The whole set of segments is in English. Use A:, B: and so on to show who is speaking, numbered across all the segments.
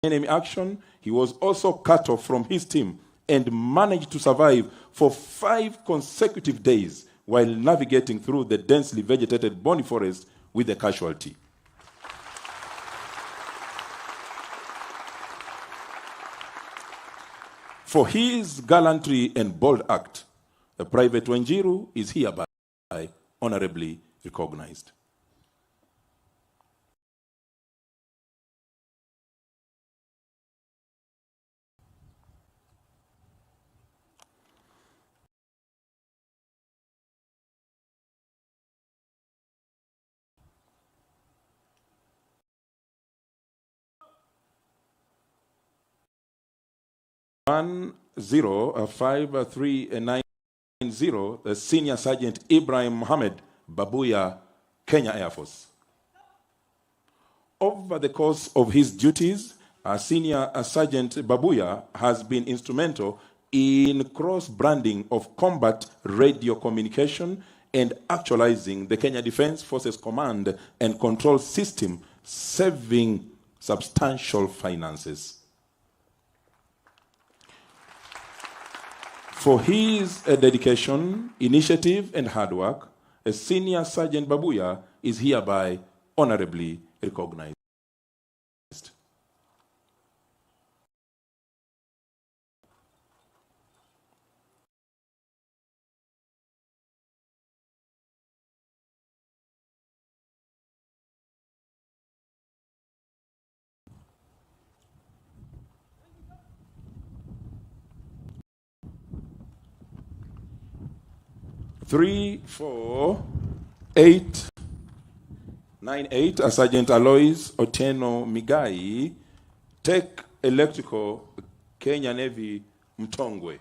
A: enemy action, he was also cut off from his team and managed to survive for 5 consecutive days while navigating through the densely vegetated Boni forest with a casualty. For his gallantry and bold act, Private Wanjiru is hereby honorably recognized. One 05390, Senior Sergeant Ibrahim Mohammed, Babuya, Kenya Air Force. Over the course of his duties, Senior Sergeant Babuya has been instrumental in cross-branding of combat radio communication and actualizing the Kenya Defense Forces Command and Control System, saving substantial finances. For his dedication, initiative, and hard work, Senior Sergeant Babuya is hereby honorably recognized. Three, 4, 8, 9, 8, Sergeant Alois Otieno Migai, Tech Electrical, Kenya Navy, Mtongwe.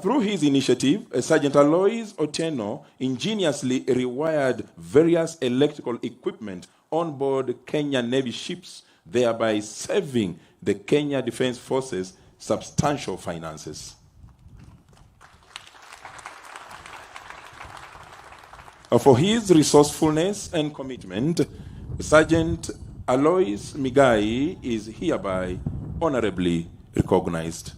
A: Through his initiative, Sergeant Alois Otieno ingeniously rewired various electrical equipment on board Kenya Navy ships, thereby saving the Kenya Defense Forces substantial finances. For his resourcefulness and commitment, Sergeant Alois Migai is hereby honorably recognized.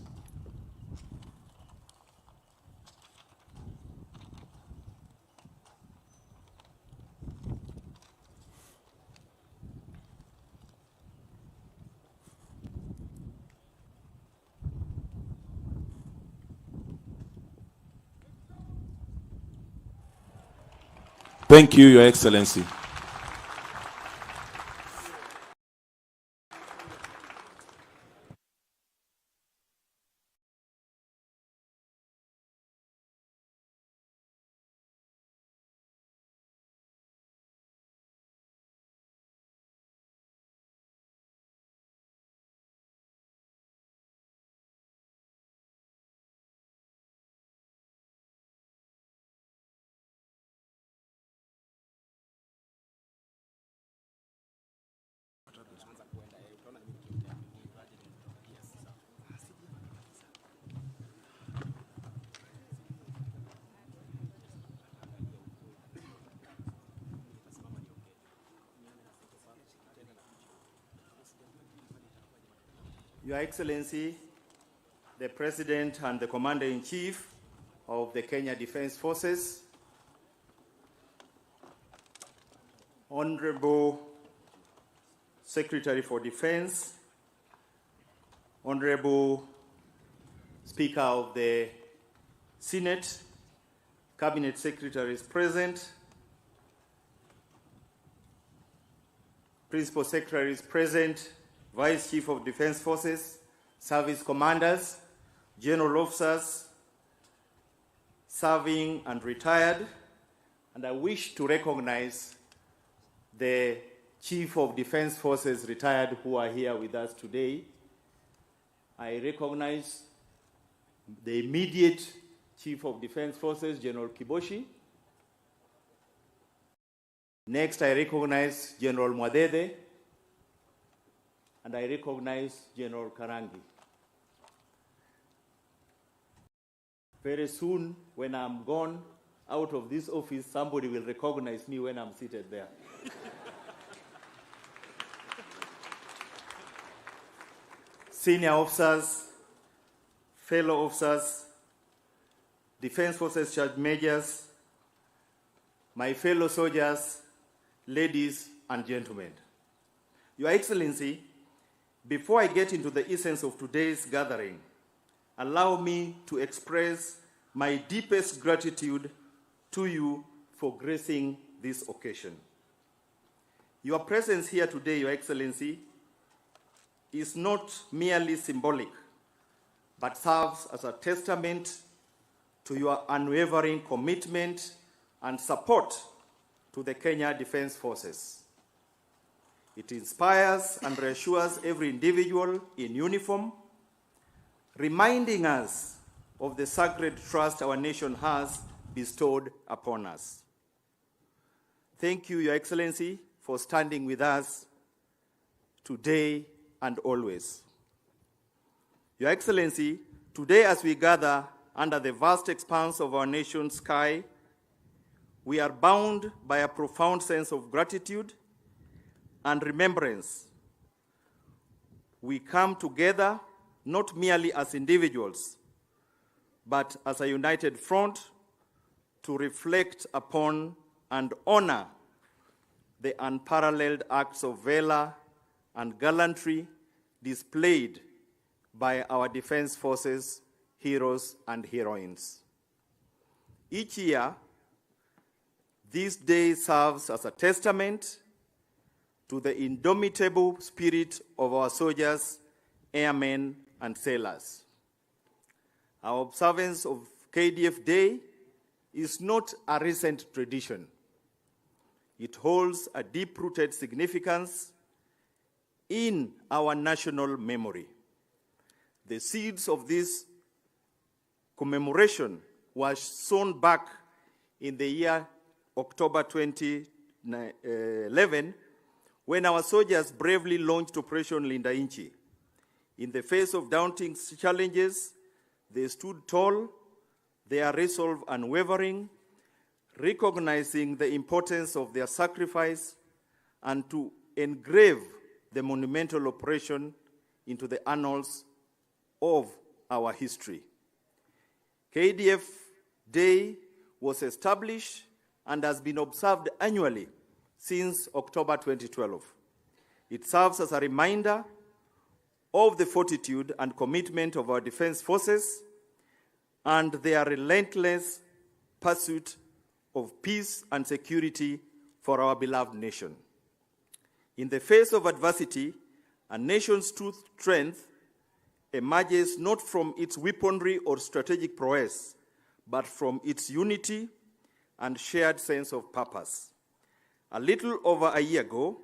A: Thank you, Your Excellency.
B: Your Excellency, the President and the Commander-in-Chief of the Kenya Defense Forces, Honorable Secretary for Defense, Honorable Speaker of the Senate, Cabinet Secretaries present, Principal Secretaries present, Vice Chief of Defense Forces, Service Commanders, General Officers, serving and retired, and I wish to recognize the Chief of Defense Forces retired who are here with us today. I recognize the immediate Chief of Defense Forces, General Kiboshi. Next, I recognize General Mwadede, and I recognize General Karangi. Very soon, when I'm gone out of this office, somebody will recognize me when I'm seated there. senior officers, fellow officers, Defense Forces Sergeant Majors, my fellow soldiers, ladies and gentlemen. Your Excellency, before I get into the essence of today's gathering, allow me to express my deepest gratitude to you for gracing this occasion. Your presence here today, Your Excellency, is not merely symbolic, but serves as a testament to your unwavering commitment and support to the Kenya Defense Forces. It inspires and reassures every individual in uniform, reminding us of the sacred trust our nation has bestowed upon us. Thank you, Your Excellency, for standing with us today and always. Your Excellency, today as we gather under the vast expanse of our nation's sky, we are bound by a profound sense of gratitude and remembrance. We come together not merely as individuals, but as a united front to reflect upon and honor the unparalleled acts of valor and gallantry displayed by our defense forces, heroes and heroines. Each year, this day serves as a testament to the indomitable spirit of our soldiers, airmen, and sailors. Our observance of KDF Day is not a recent tradition. It holds a deep-rooted significance in our national memory. The seeds of this commemoration was sown back in the year October 2011, when our soldiers bravely launched Operation Linda Inchi. In the face of daunting challenges, they stood tall, their resolve unwavering, recognizing the importance of their sacrifice and to engrave the monumental operation into the annals of our history. KDF Day was established and has been observed annually since October 2012. It serves as a reminder of the fortitude and commitment of our defense forces and their relentless pursuit of peace and security for our beloved nation. In the face of adversity, a nation's true strength emerges not from its weaponry or strategic prowess, but from its unity and shared sense of purpose. A little over a year ago,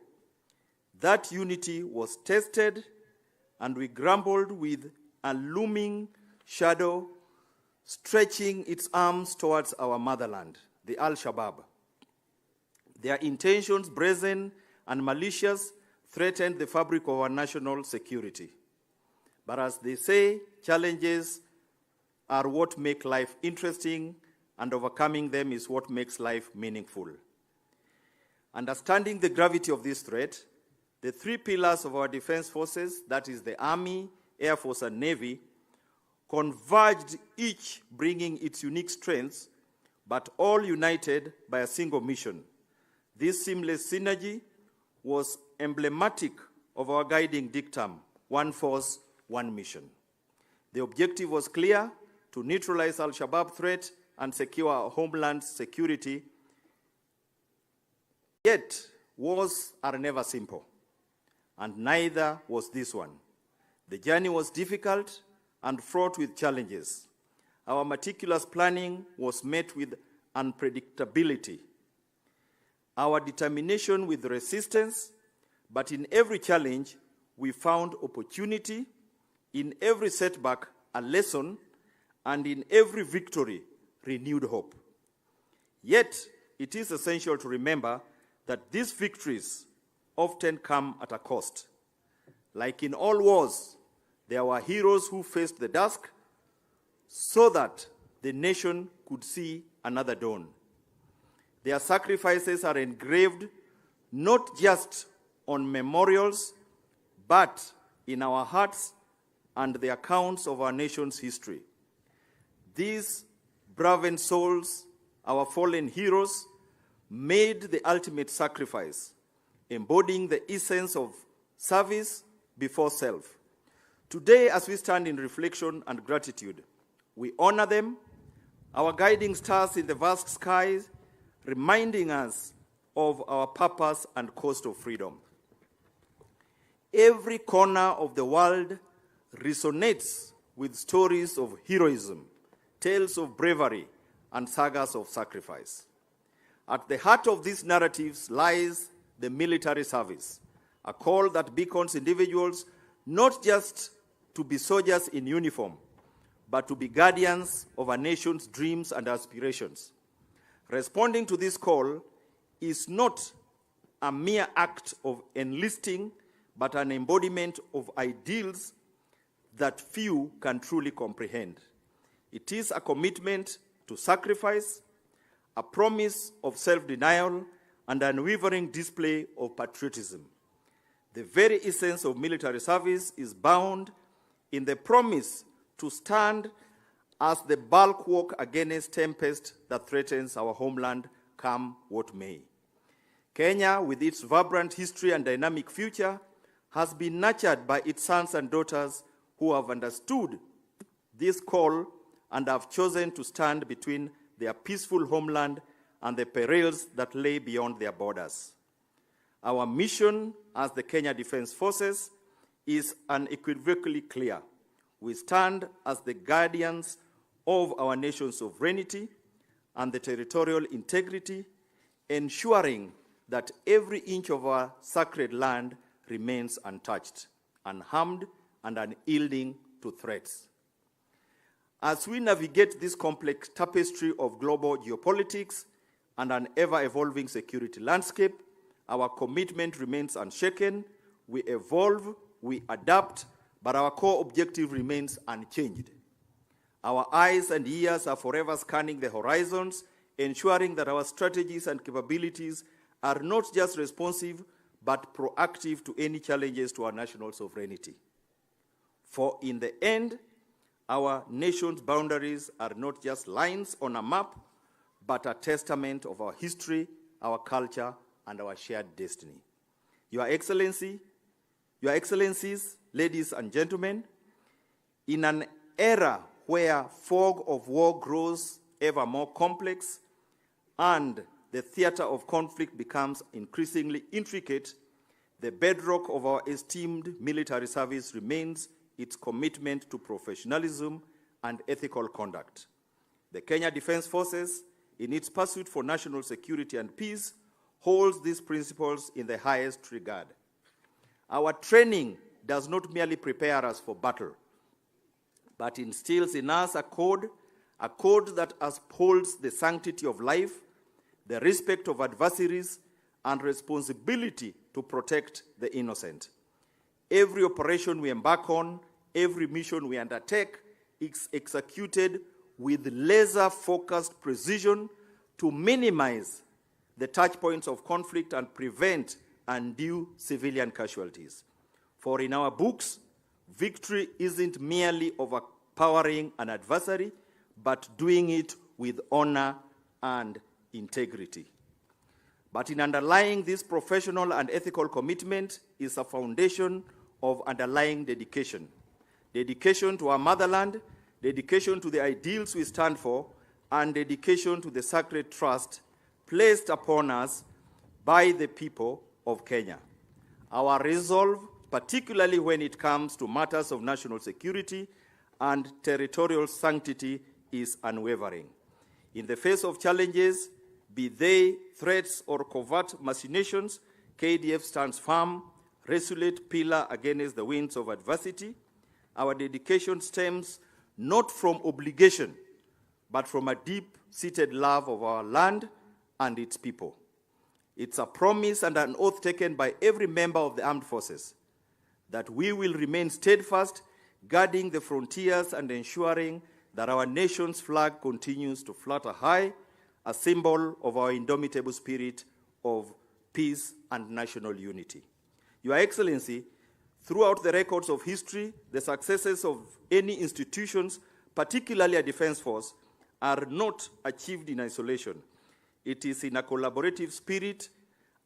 B: that unity was tested and we grappled with a looming shadow stretching its arms towards our motherland, the Al-Shabaab. Their intentions, brazen and malicious, threatened the fabric of our national security. But as they say, challenges are what make life interesting, and overcoming them is what makes life meaningful. Understanding the gravity of this threat, the three pillars of our defense forces, that is the Army, Air Force, and Navy, converged, each bringing its unique strengths, but all united by a single mission. This seamless synergy was emblematic of our guiding dictum, one force, one mission. The objective was clear: to neutralize Al-Shabaab threat and secure our homeland security. Yet, wars are never simple, and neither was this one. The journey was difficult and fraught with challenges. Our meticulous planning was met with unpredictability. Our determination with resistance, but in every challenge, we found opportunity, in every setback, a lesson, and in every victory, renewed hope. Yet, it is essential to remember that these victories often come at a cost. Like in all wars, there were heroes who faced the dusk so that the nation could see another dawn. Their sacrifices are engraved not just on memorials, but in our hearts and the accounts of our nation's history. These brave souls, our fallen heroes, made the ultimate sacrifice, embodying the essence of service before self. Today, as we stand in reflection and gratitude, we honor them, our guiding stars in the vast skies, reminding us of our purpose and cost of freedom. Every corner of the world resonates with stories of heroism, tales of bravery, and sagas of sacrifice. At the heart of these narratives lies the military service, a call that beckons individuals not just to be soldiers in uniform, but to be guardians of our nation's dreams and aspirations. Responding to this call is not a mere act of enlisting, but an embodiment of ideals that few can truly comprehend. It is a commitment to sacrifice, a promise of self-denial, and an unwavering display of patriotism. The very essence of military service is bound in the promise to stand as the bulwark against tempest that threatens our homeland, come what may. Kenya, with its vibrant history and dynamic future, has been nurtured by its sons and daughters who have understood this call and have chosen to stand between their peaceful homeland and the perils that lay beyond their borders. Our mission as the Kenya Defense Forces is unequivocally clear. We stand as the guardians of our nation's sovereignty and the territorial integrity, ensuring that every inch of our sacred land remains untouched, unharmed, and unyielding to threats. As we navigate this complex tapestry of global geopolitics and an ever-evolving security landscape, our commitment remains unshaken. We evolve, we adapt, but our core objective remains unchanged. Our eyes and ears are forever scanning the horizons, ensuring that our strategies and capabilities are not just responsive, but proactive to any challenges to our national sovereignty. For in the end, our nation's boundaries are not just lines on a map, but a testament of our history, our culture, and our shared destiny. Your Excellencies, ladies and gentlemen, in an era where fog of war grows ever more complex and the theater of conflict becomes increasingly intricate, the bedrock of our esteemed military service remains its commitment to professionalism and ethical conduct. The Kenya Defense Forces, in its pursuit for national security and peace, holds these principles in the highest regard. Our training does not merely prepare us for battle, but instills in us a code that upholds the sanctity of life, the respect of adversaries, and responsibility to protect the innocent. Every operation we embark on, every mission we undertake is executed with laser-focused precision to minimize the touch points of conflict and prevent undue civilian casualties. For in our books, victory isn't merely overpowering an adversary, but doing it with honor and integrity. But in underlying this professional and ethical commitment is a foundation of underlying dedication. Dedication to our motherland, dedication to the ideals we stand for, and dedication to the sacred trust placed upon us by the people of Kenya. Our resolve, particularly when it comes to matters of national security and territorial sanctity, is unwavering. In the face of challenges, be they threats or covert machinations, KDF stands firm, resolute pillar against the winds of adversity. Our dedication stems not from obligation, but from a deep-seated love of our land and its people. It's a promise and an oath taken by every member of the armed forces that we will remain steadfast, guarding the frontiers and ensuring that our nation's flag continues to flutter high, a symbol of our indomitable spirit of peace and national unity. Your Excellency,
C: Throughout the records of history, the successes of any institutions, particularly a defense force, are not achieved in isolation. It is in a collaborative spirit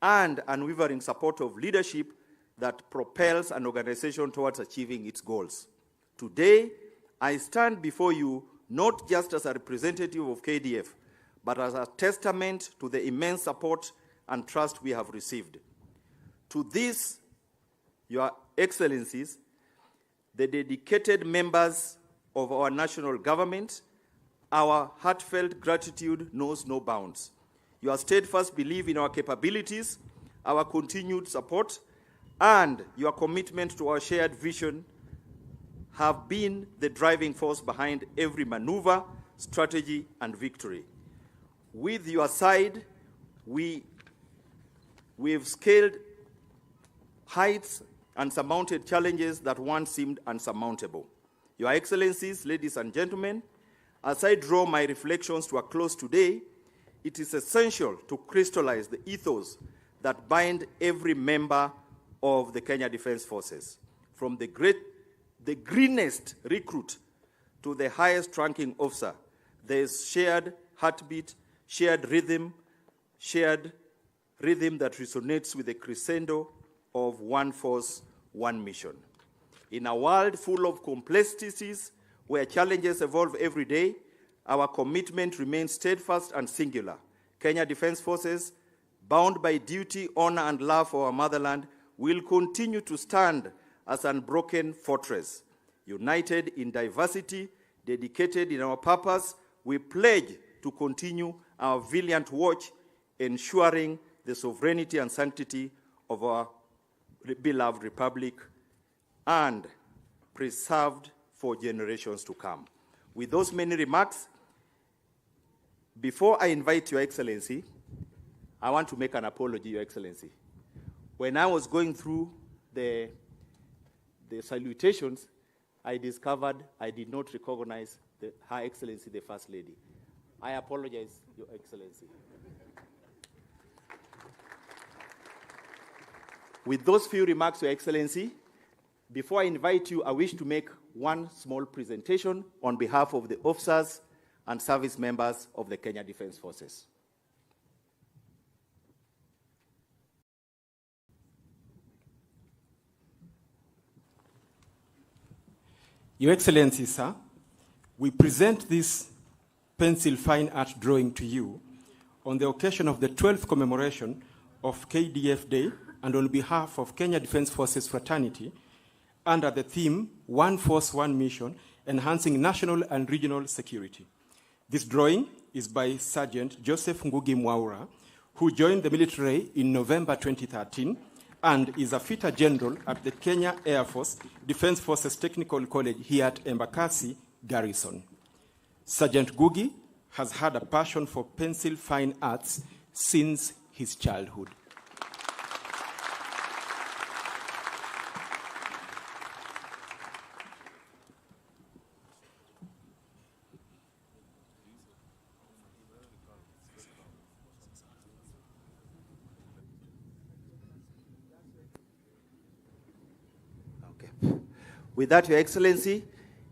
C: and unwavering support of leadership that propels an organization towards achieving its goals. Today, I stand before you not just as a representative of KDF, but as a testament to the immense support and trust we have received. To this, Your Excellencies, the dedicated members of our national government, our heartfelt gratitude knows no bounds. Your steadfast belief in our capabilities, our continued support, and your commitment to our shared vision have been the driving force behind every maneuver, strategy, and victory. With your side, we've scaled heights and surmounted challenges that once seemed unsurmountable. Your Excellencies, ladies and gentlemen, as I draw my reflections to a close today, it is essential to crystallize the ethos that bind every member of the Kenya Defense Forces, from the greenest recruit to the highest ranking officer. There is shared heartbeat, shared rhythm that resonates with the crescendo of one force, one mission. In a world full of complexities, where challenges evolve every day, our commitment remains steadfast and singular. Kenya Defense Forces, bound by duty, honor, and love for our motherland, will continue to stand as an unbroken fortress. United in diversity, dedicated in our purpose, we pledge to continue our valiant watch, ensuring the sovereignty and sanctity of our beloved republic and preserved for generations to come. With those many remarks, before I invite Your Excellency, I want to make an apology, Your Excellency. When I was going through the salutations, I discovered I did not recognize Her Excellency, the First Lady. I apologize, Your Excellency. With those few remarks, Your Excellency, before I invite you, I wish to make one small presentation on behalf of the officers and service members of the Kenya Defense Forces.
D: Your Excellency, sir, we present this pencil fine art drawing to you on the occasion of the 12th commemoration of KDF Day and on behalf of Kenya Defense Forces Fraternity under the theme, One Force, One Mission, Enhancing National and Regional Security. This drawing is by Sergeant Joseph Ngugi Mwaura, who joined the military in November 2013 and is a fitter general at the Kenya Air Force Defense Forces Technical College here at Embakasi Garrison. Sergeant Ngugi has had a passion for pencil fine arts since his childhood.
C: With that, Your Excellency,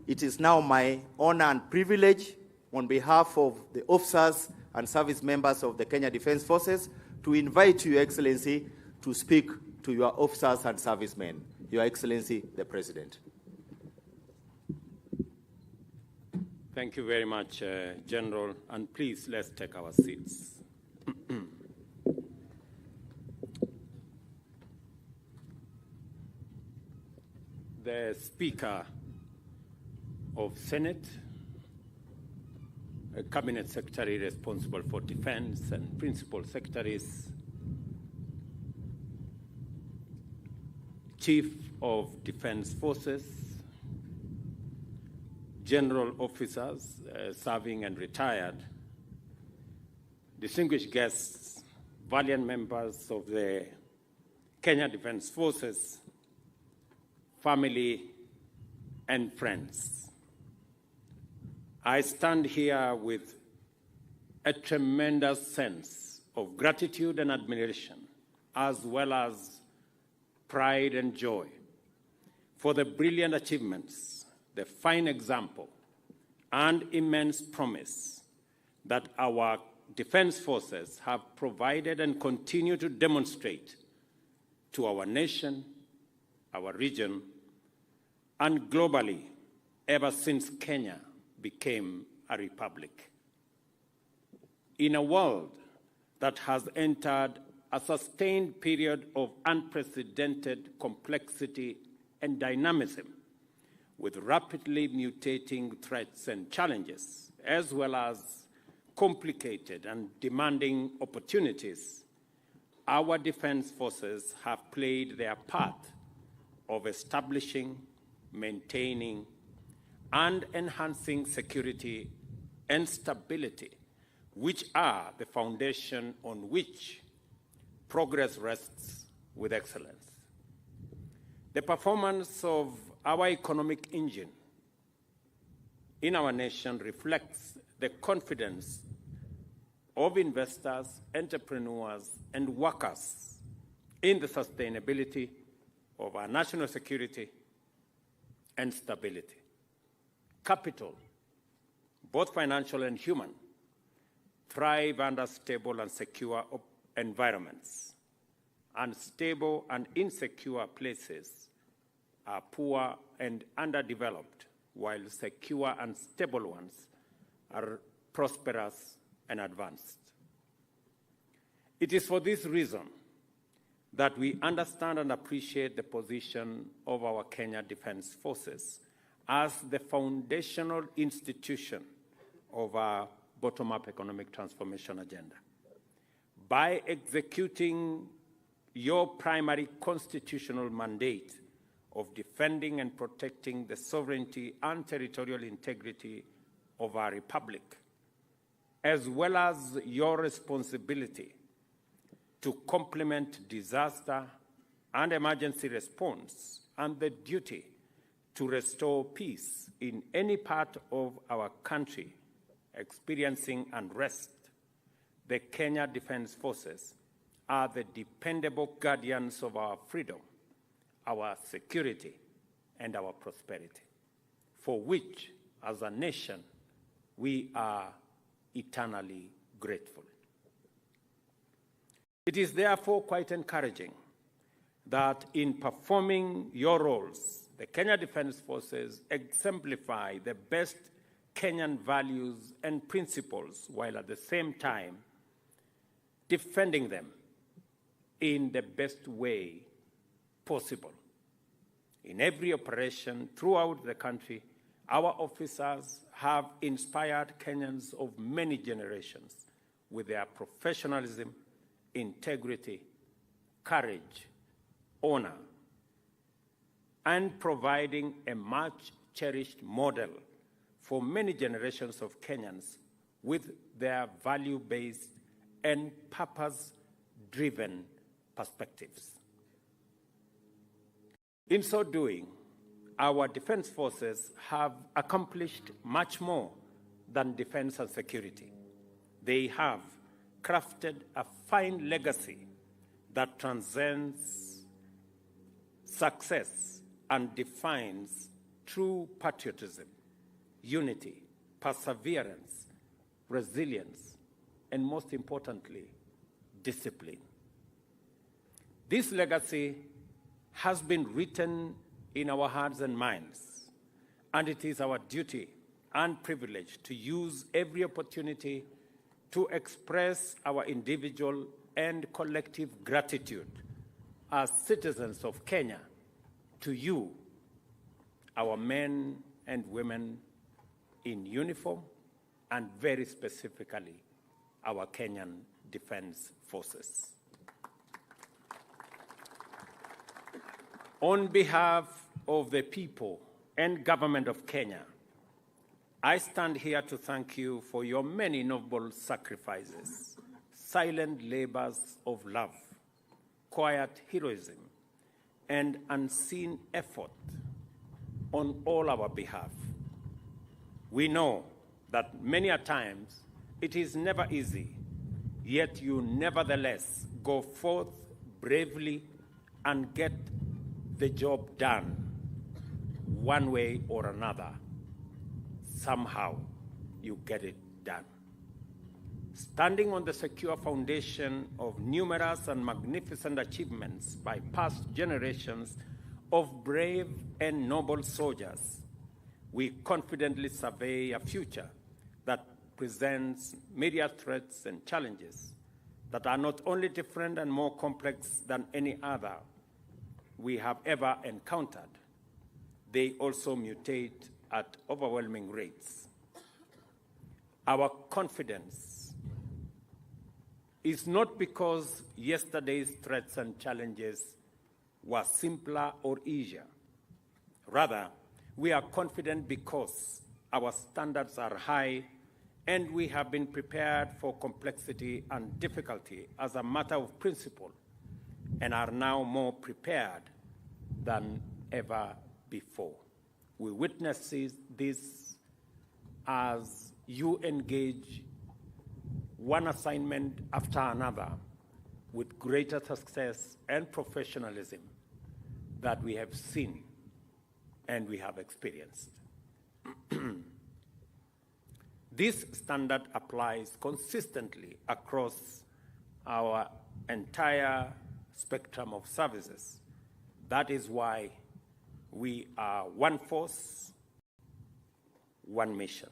C: it is now my honor and privilege on behalf of the officers and service members of the Kenya Defense Forces to invite you, Your Excellency, to speak to your officers and servicemen. Your Excellency, the President.
E: Thank you very much, General, and please let's take our seats. The Speaker of Senate, a Cabinet Secretary responsible for defense, and Principal Secretaries, Chief of Defense Forces, General Officers serving and retired, distinguished guests, valiant members of the Kenya Defense Forces, family, and friends. I stand here with a tremendous sense of gratitude and admiration, as well as pride and joy, for the brilliant achievements, the fine example, and immense promise that our defense forces have provided and continue to demonstrate to our nation, our region, and globally ever since Kenya became a republic. In a world that has entered a sustained period of unprecedented complexity and dynamism, with rapidly mutating threats and challenges, as well as complicated and demanding opportunities, our defense forces have played their part of establishing, maintaining, and enhancing security and stability, which are the foundation on which progress rests with excellence. The performance of our economic engine in our nation reflects the confidence of investors, entrepreneurs, and workers in the sustainability of our national security and stability. Capital, both financial and human, thrive under stable and secure environments. Unstable and insecure places are poor and underdeveloped, while secure and stable ones are prosperous and advanced. It is for this reason that we understand and appreciate the position of our Kenya Defense Forces as the foundational institution of our bottom-up economic transformation agenda. By executing your primary constitutional mandate of defending and protecting the sovereignty and territorial integrity of our republic, as well as your responsibility to complement disaster and emergency response and the duty to restore peace in any part of our country experiencing unrest, the Kenya Defense Forces are the dependable guardians of our freedom, our security, and our prosperity, for which, as a nation, we are eternally grateful. It is therefore quite encouraging that in performing your roles, the Kenya Defense Forces exemplify the best Kenyan values and principles, while at the same time defending them in the best way possible. In every operation throughout the country, our officers have inspired Kenyans of many generations with their professionalism, integrity, courage, honor, and providing a much-cherished model for many generations of Kenyans with their value-based and purpose-driven perspectives. In so doing, our defense forces have accomplished much more than defense and security. They have crafted a fine legacy that transcends success and defines true patriotism, unity, perseverance, resilience, and most importantly, discipline. This legacy has been written in our hearts and minds, and it is our duty and privilege to use every opportunity to express our individual and collective gratitude as citizens of Kenya to you, our men and women in uniform, and very specifically, our Kenyan Defense Forces. On behalf of the people and government of Kenya, I stand here to thank you for your many noble sacrifices, silent labors of love, quiet heroism, and unseen effort on all our behalf. We know that many a times it is never easy, yet you nevertheless go forth bravely and get the job done one way or another, somehow you get it done. Standing on the secure foundation of numerous and magnificent achievements by past generations of brave and noble soldiers, we confidently survey a future that presents myriad threats and challenges that are not only different and more complex than any other we have ever encountered, they also mutate at overwhelming rates. Our confidence is not because yesterday's threats and challenges were simpler or easier. Rather, we are confident because our standards are high and we have been prepared for complexity and difficulty as a matter of principle and are now more prepared than ever before. We witness this as you engage one assignment after another with greater success and professionalism that we have seen and we have experienced. This standard applies consistently across our entire spectrum of services. That is why we are one force, one mission.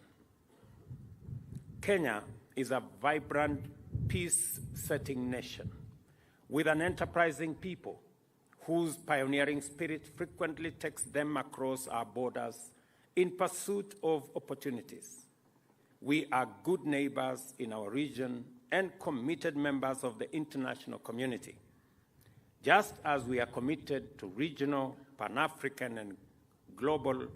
E: Kenya is a vibrant, peace-setting nation with an enterprising people whose pioneering spirit frequently takes them across our borders in pursuit of opportunities. We are good neighbors in our region and committed members of the international community. Just as we are committed to regional, Pan-African, and global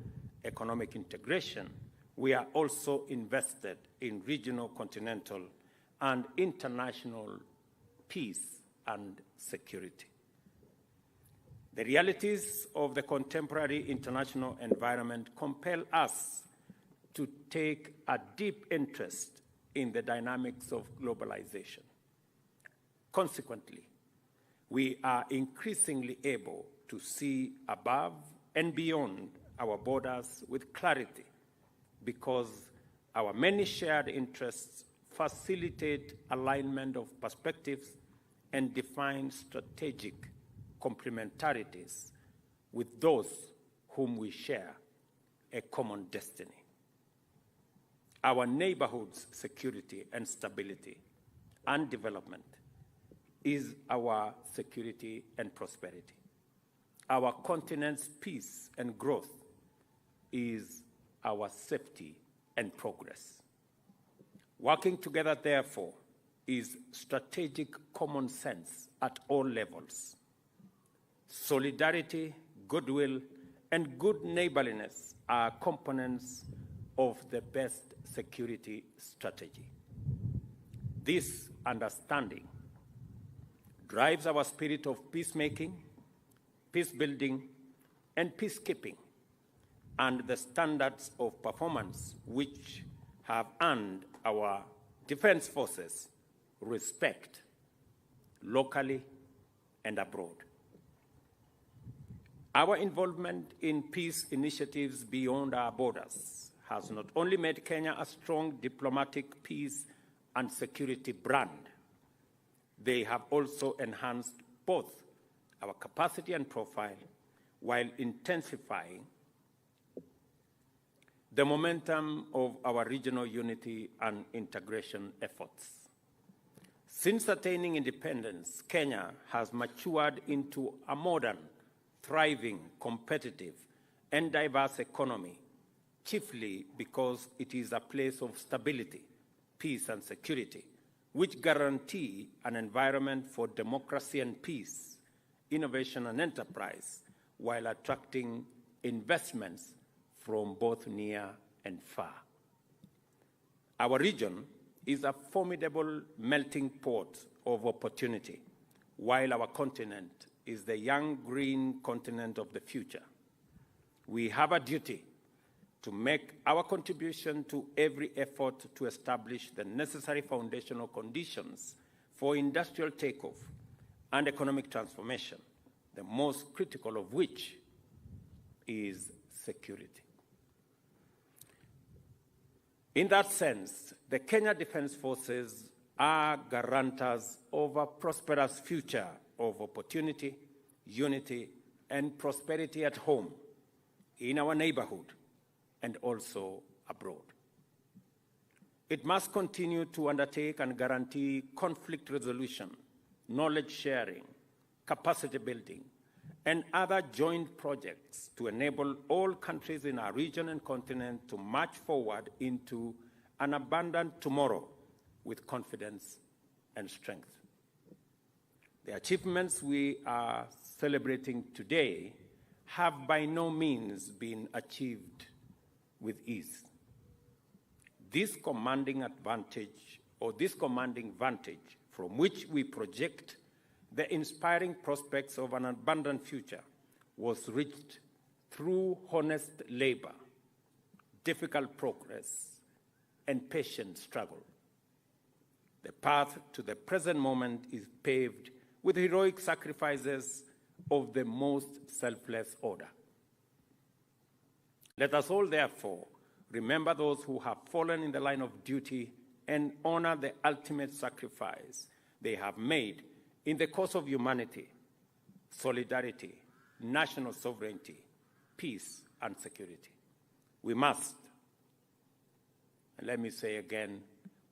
E: economic integration, we are also invested in regional, continental, and international peace and security. The realities of the contemporary international environment compel us to take a deep interest in the dynamics of globalization. Consequently, we are increasingly able to see above and beyond our borders with clarity because our many shared interests facilitate alignment of perspectives and define strategic complementarities with those whom we share a common destiny. Our neighborhood's security and stability and development is our security and prosperity. Our continent's peace and growth is our safety and progress. Working together, therefore, is strategic common sense at all levels. Solidarity, goodwill, and good neighborliness are components of the best security strategy. This understanding drives our spirit of peacemaking, peace-building, and peacekeeping, and the standards of performance which have earned our defense forces respect locally and abroad. Our involvement in peace initiatives beyond our borders has not only made Kenya a strong diplomatic peace and security brand, they have also enhanced both our capacity and profile while intensifying the momentum of our regional unity and integration efforts. Since attaining independence, Kenya has matured into a modern, thriving, competitive, and diverse economy, chiefly because it is a place of stability, peace, and security, which guarantee an environment for democracy and peace, innovation and enterprise, while attracting investments from both near and far. Our region is a formidable melting pot of opportunity, while our continent is the young green continent of the future. We have a duty to make our contribution to every effort to establish the necessary foundational conditions for industrial takeoff and economic transformation, the most critical of which is security. In that sense, the Kenya Defence Forces are guarantors of a prosperous future of opportunity, unity, and prosperity at home, in our neighborhood, and also abroad. It must continue to undertake and guarantee conflict resolution, knowledge sharing, capacity building, and other joint projects to enable all countries in our region and continent to march forward into an abundant tomorrow with confidence and strength. The achievements we are celebrating today have by no means been achieved with ease. This commanding advantage, or this commanding vantage from which we project the inspiring prospects of an abundant future, was reached through honest labor, difficult progress, and patient struggle. The path to the present moment is paved with heroic sacrifices of the most selfless order. Let us all, therefore, remember those who have fallen in the line of duty and honor the ultimate sacrifice they have made in the cause of humanity, solidarity, national sovereignty, peace, and security. We must, and let me say again,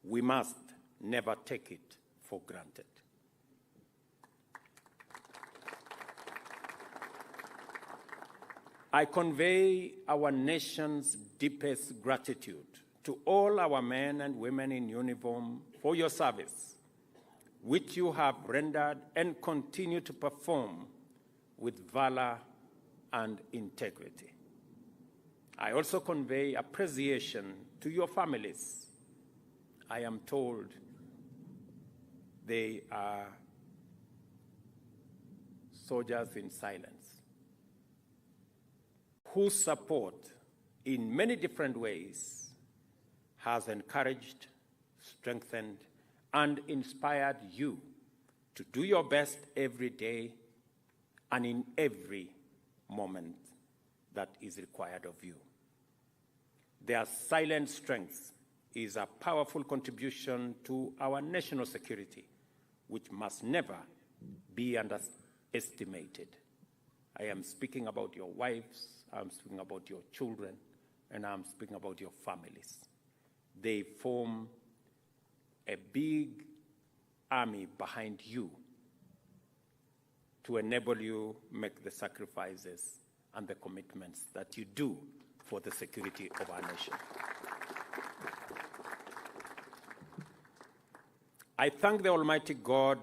E: we must never take it for granted. I convey our nation's deepest gratitude to all our men and women in uniform for your service, which you have rendered and continue to perform with valor and integrity. I also convey appreciation to your families. I am told they are soldiers in silence, whose support in many different ways has encouraged, strengthened, and inspired you to do your best every day and in every moment that is required of you. Their silent strength is a powerful contribution to our national security, which must never be underestimated. I am speaking about your wives, I'm speaking about your children, and I'm speaking about your families. They form a big army behind you to enable you make the sacrifices and the commitments that you do for the security of our nation. I thank the Almighty God,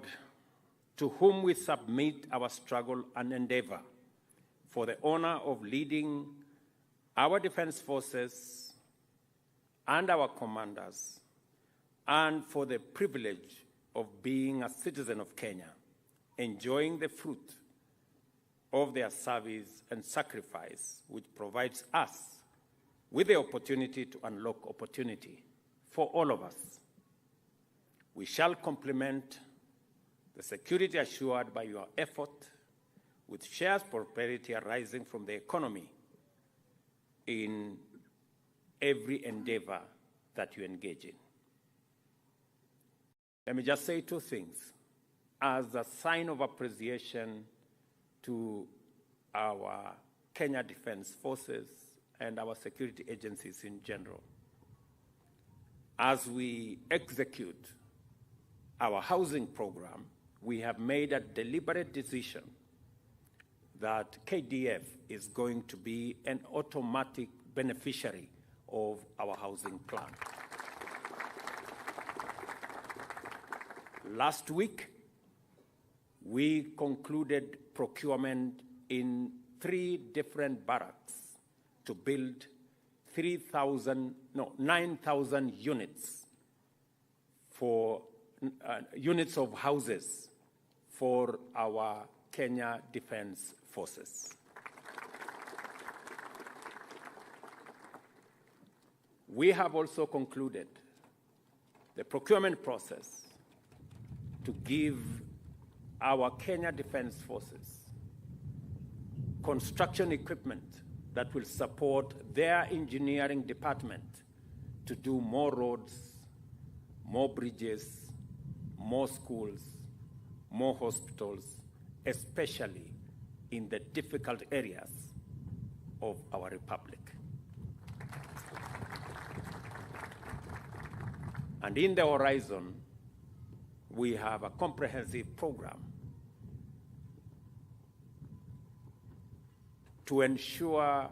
E: to whom we submit our struggle and endeavor, for the honor of leading our defense forces and our commanders, and for the privilege of being a citizen of Kenya, enjoying the fruit of their service and sacrifice, which provides us with the opportunity to unlock opportunity for all of us. We shall complement the security assured by your effort with shared prosperity arising from the economy in every endeavor that you engage in. Let me just say two things as a sign of appreciation to our Kenya Defence Forces and our security agencies in general. As we execute our housing program, we have made a deliberate decision that KDF is going to be an automatic beneficiary of our housing plan. Last week, we concluded procurement in 3 different barracks to build 9,000 units for units of houses for our Kenya Defence Forces. We have also concluded the procurement process to give our Kenya Defence Forces construction equipment that will support their engineering department to do more roads, more bridges, more schools, more hospitals, especially in the difficult areas of our republic. And in the horizon, we have a comprehensive program to ensure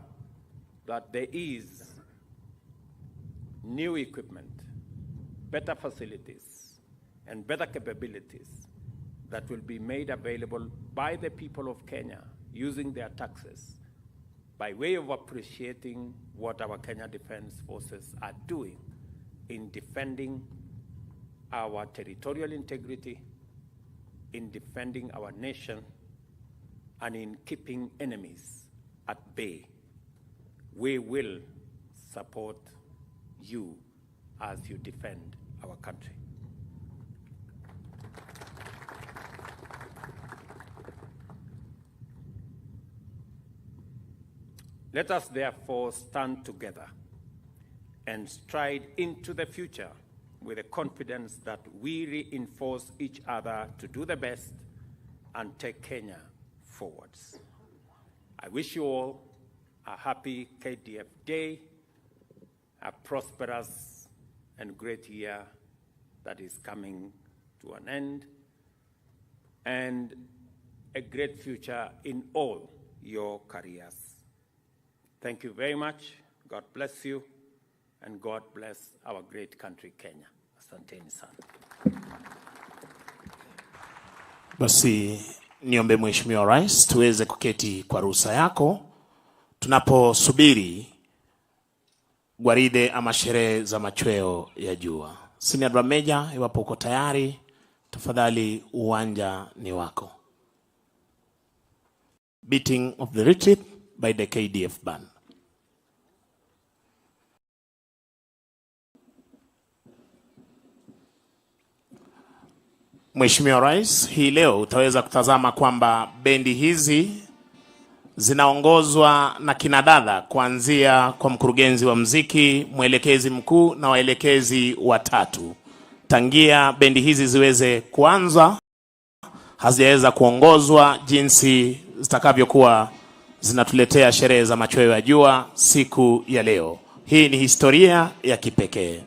E: that there is new equipment, better facilities, and better capabilities that will be made available by the people of Kenya using their taxes by way of appreciating what our Kenya Defense Forces are doing in defending our territorial integrity, in defending our nation, and in keeping enemies at bay. We will support you as you defend our country. Let us therefore stand together and stride into the future with the confidence that we reinforce each other to do the best and take Kenya forwards. I wish you all a happy KDF Day, a prosperous and great year that is coming to an end, and a great future in all your careers. Thank you very much. God bless you, and God bless our great country, Kenya. Asanteni sana.
F: Basi niombe Mheshimiwa Rais tuweze kuketi kwa ruhusa yako tunaposubiri gwaride ama sherehe za machweo ya jua. Senior Drum Major, iwapo uko tayari, tafadhali uwanja ni wako. Beating of the retreat by the KDF band. Mheshimiwa Rais, hii leo utaweza kutazama kwamba bendi hizi zinaongozwa na kinadada kuanzia kwa mkurugenzi wa muziki, mwelekezi mkuu na waelekezi watatu. Tangia bendi hizi ziweze kuanza, hazijaweza kuongozwa jinsi zitakavyokuwa zinatuletea sherehe za machweo ya jua siku ya leo. Hii ni historia ya kipekee.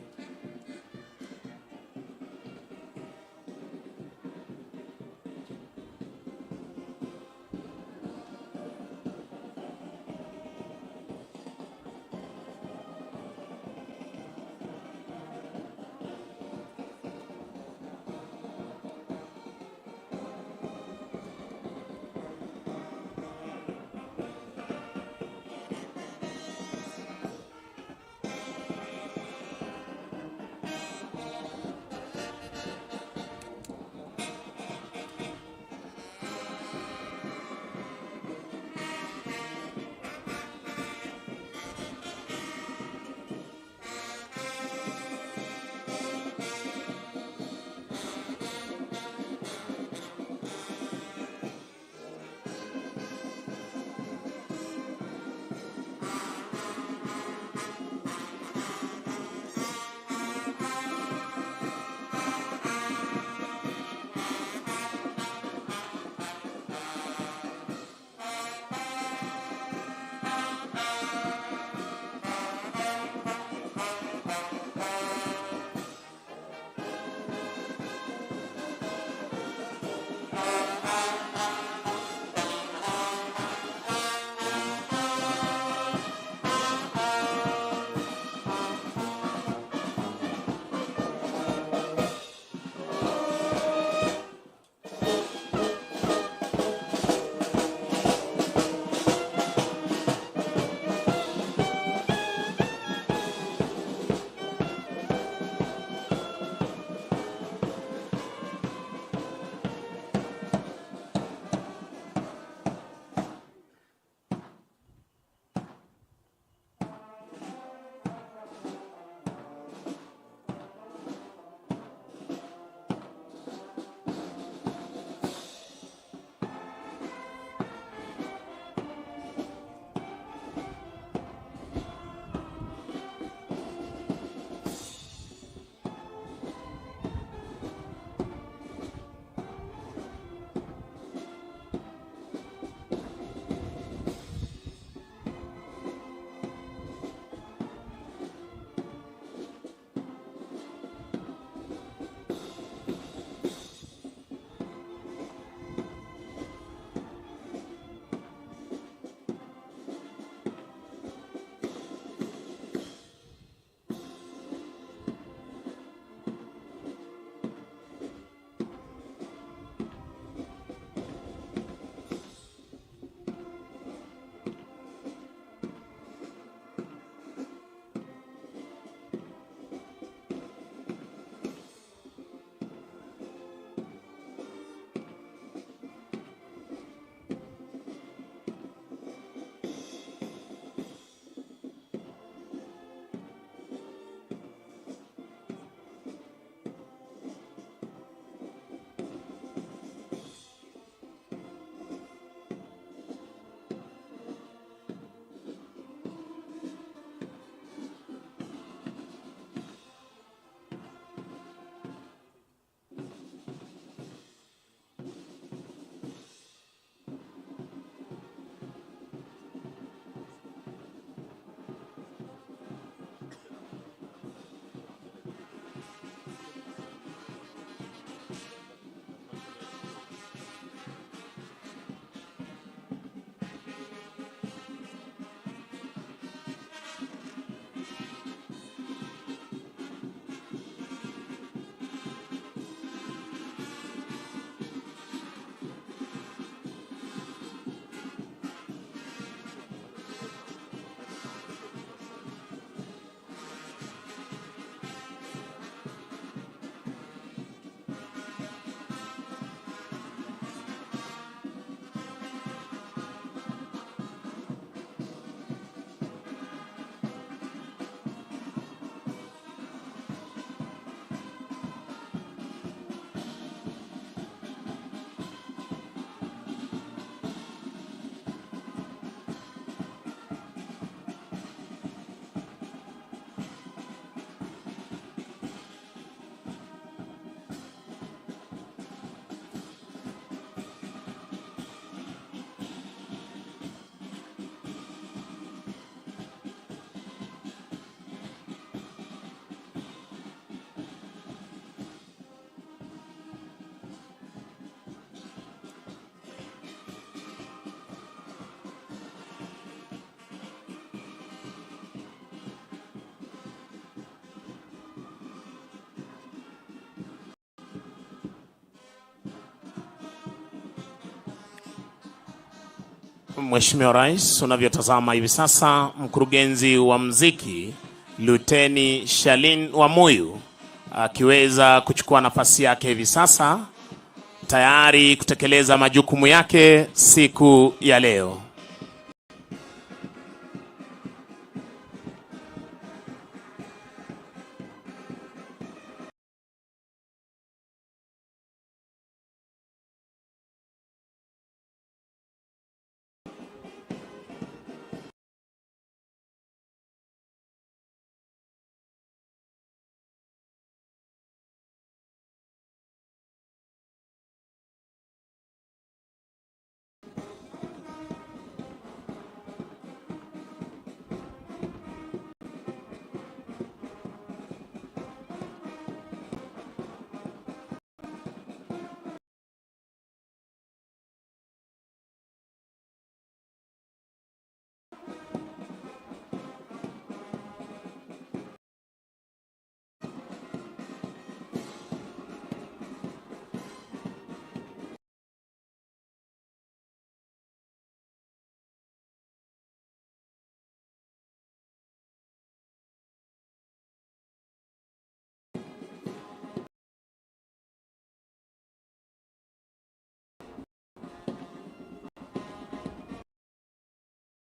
F: Mheshimiwa Rais, unavyotazama hivi sasa, mkurugenzi wa muziki Luteni Shalin Wamuyu akiweza kuchukua nafasi yake hivi sasa, tayari kutekeleza majukumu yake siku ya leo.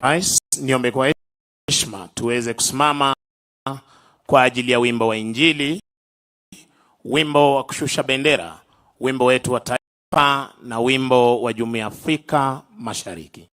F: Rais, niombe kwa heshima tuweze kusimama kwa ajili ya wimbo wa Injili, wimbo wa kushusha bendera, wimbo wetu wa taifa na wimbo wa Jumuiya ya Afrika Mashariki.